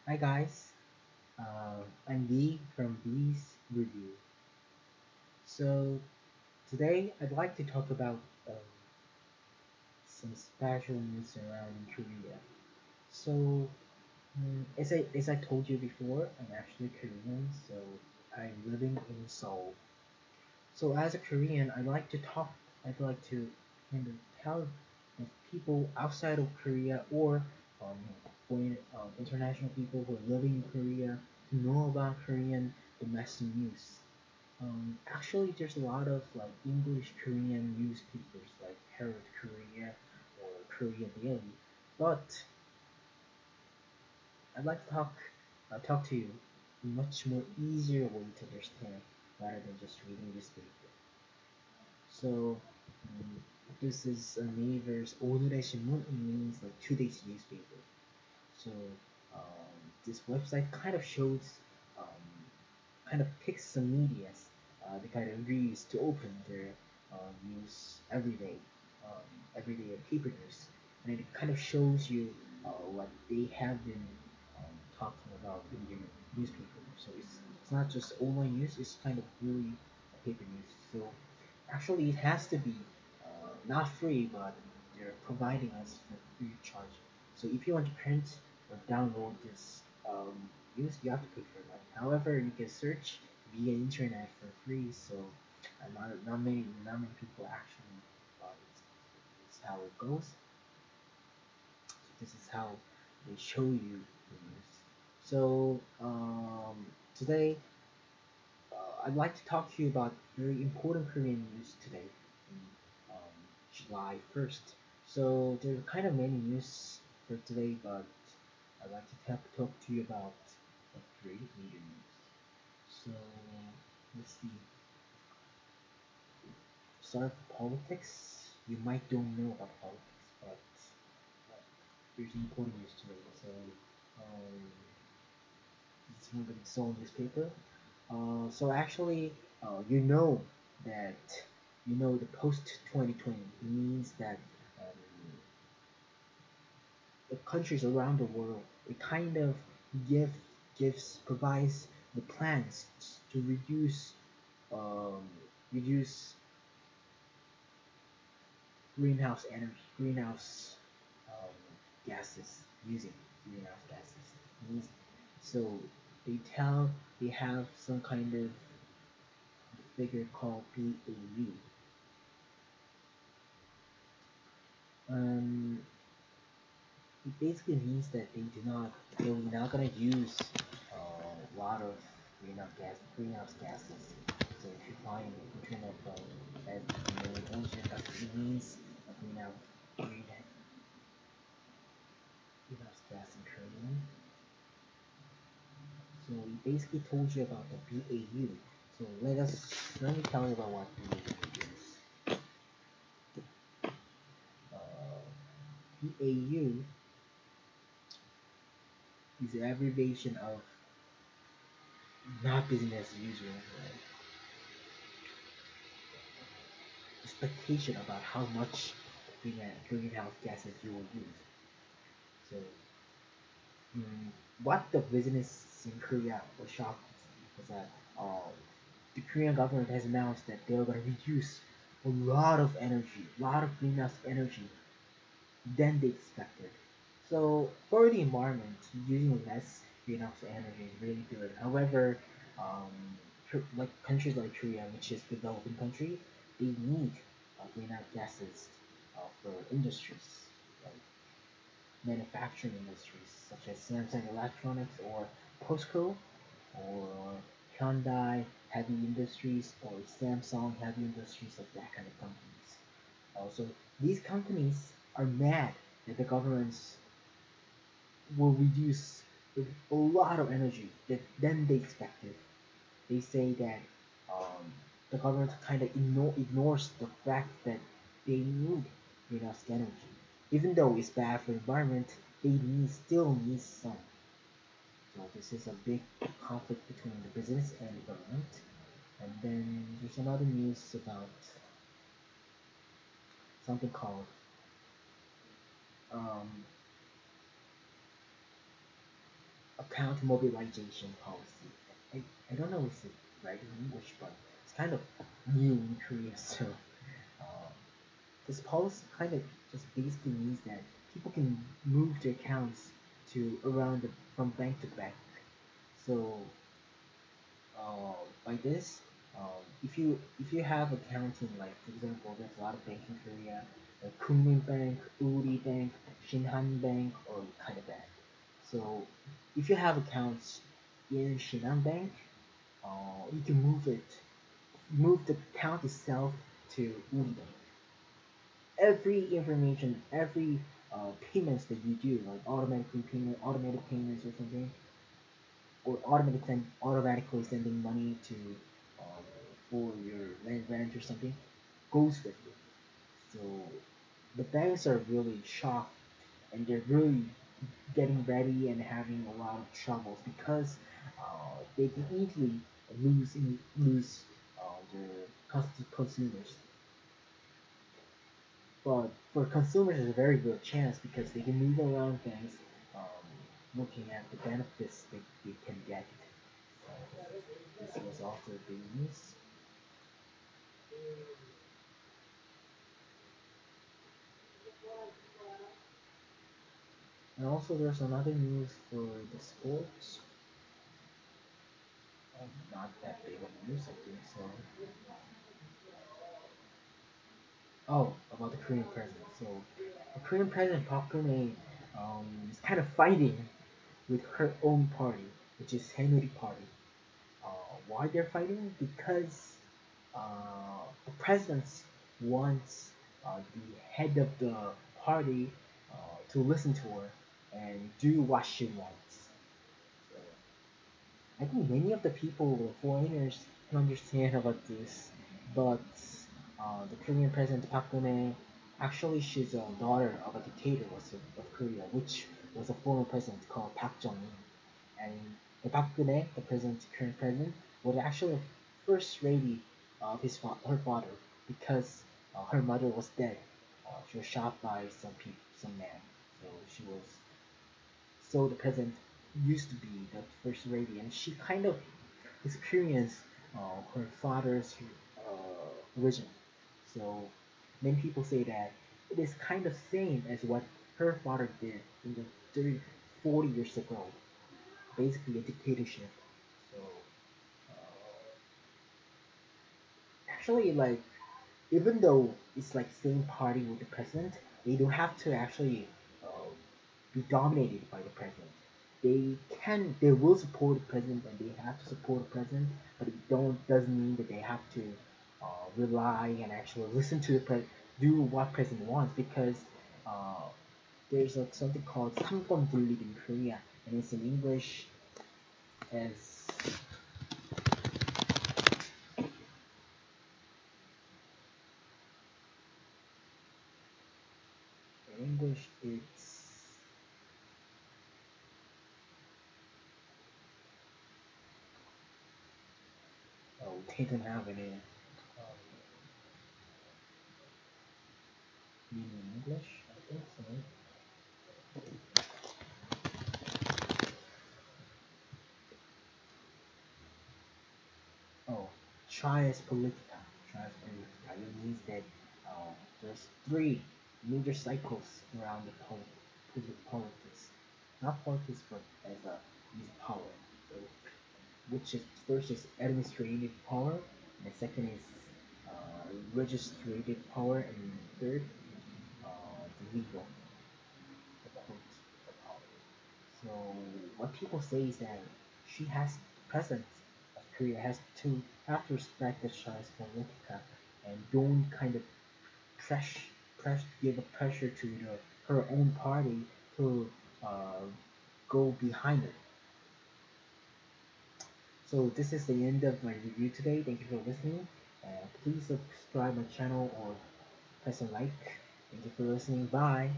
Hi guys, I'm Lee from Lee's Review. So today I'd like to talk about some special news around Korea. So as I told you before, I'm actually Korean, so I'm living in Seoul. So as a Korean, I'd like to kind of tell people outside of Korea or international people who are living in Korea to know about Korean domestic news. Actually, there's a lot of like English Korean newspapers like Herald Korea or Korea Daily, but I'd like to talk to you a much more easier way to understand rather than just reading newspaper. So this is Naver's 오늘의 신문. It means like today's newspaper. So this website kind of shows, um, kind of picks some medias. They kind of agrees to open their news every day paper news, and it kind of shows you what they have been talking about in their newspaper. So it's not just online news; it's kind of really paper news. So actually, it has to be not free, but they're providing us for free of charge. So if you want to print or download this news, you have to pay for that. However, you can search via internet for free. So not many people actually. This is how it goes. So this is how they show you the news. So today I'd like to talk to you about very important Korean news today, um, July 1st. So there are kind of many news for today, but I'd like to talk to you about the three major news. So let's see. Start with politics. You might don't know about politics, but there's important news today. So um, it's from the Seoul newspaper. So actually, you know that the post 2020 means that um, the countries around the world it kind of give provides the plans to um, reduce greenhouse um, gases using greenhouse gases. Means so they have some kind of figure called PAU. Um, it basically means that they're not gonna use a lot of greenhouse gases. So if you find internet that it means a greenhouse gas in Korean. So we basically told you about the BAU. So let me tell you about what BAU is. BAU is an abbreviation of not business as usual, right? Expectation about how much greenhouse gases you will use. So, what the business in Korea was shocked was that the Korean government has announced that they're going to reduce a lot of greenhouse energy than they expected. So, for the environment, using less greenhouse energy is really good. However, um, like countries like Korea, which is developing country, they need greenhouse gases for industries, like manufacturing industries such as Samsung Electronics or POSCO or Hyundai Heavy Industries or Samsung Heavy Industries, like that kind of companies. Also, these companies are mad that the governments will reduce a lot of energy than they expected. They say that um, the government kind of ignores the fact that they need greenhouse energy. Even though it's bad for the environment, still need some. So this is a big conflict between the business and the government. And then there's another news about something called um, account mobilization policy. I, I don't know if it's right in English, but it's kind of new in Korea. So uh, this policy kind of just basically means that people can move their accounts to around from bank to bank. So by this, if you have accounting, like for example, there's a lot of bank in Korea, like Kunmin Bank, Uri Bank, Shinhan Bank, or kind of Bank. So if you have accounts in Shinhan Bank, you can move the account itself to Uri Bank. Every information, every payments that you do, like automatic payments or something, or automatically sending money to um, for your rent or something, goes with it. So the banks are really shocked, and they're really getting ready and having a lot of troubles because they can easily lose their consumers. But for consumers, it's a very good chance because they can move around things, um, looking at the benefits they can get. So this was also big news. And also, there's another news for the sports. Not that big of news, I think so. Oh, about the Korean president. So, the Korean president Park Geun-hye is kind of fighting with her own party, which is Haenuri Party. Why they're fighting? Because the president wants the head of the party to listen to her and do what she wants. So, I think many of the people, the foreigners, can understand about this, but the Korean president Park Geun-hye, actually she's a daughter of a dictator of Korea, which was a former president called Park Jong-un. And the Park Geun-hye, the current president, was actually the first lady of her father because her mother was dead. She was shot by some man. So she was so the president used to be the first lady, and she kind of experienced her father's origin. So many people say that it is kind of same as what her father did in the 30, 40 years ago, basically a dictatorship. So actually, like even though it's like same party with the president, they don't have to actually uh, be dominated by the president. They will support the president and they have to support the president, but it don't doesn't mean that they have to rely and actually listen to the do what president wants because uh, there's something called 상권분립 in Korea, and it's in English as in English it's oh they don't have any meaning in English. I think so. Oh, trias politica. Trias politica. It means that there's three major cycles around the politics. Not politics, but as a use power. So, which is first is administrative power, and the second is legislative power, and third, the legal, the court, the power. So what people say is that she has president of Korea has to have to respect the Chinese politica and don't kind of give a pressure to her own party to uh, go behind her. So this is the end of my review today. Thank you for listening. Please subscribe my channel or press a like. Thank you for listening. Bye.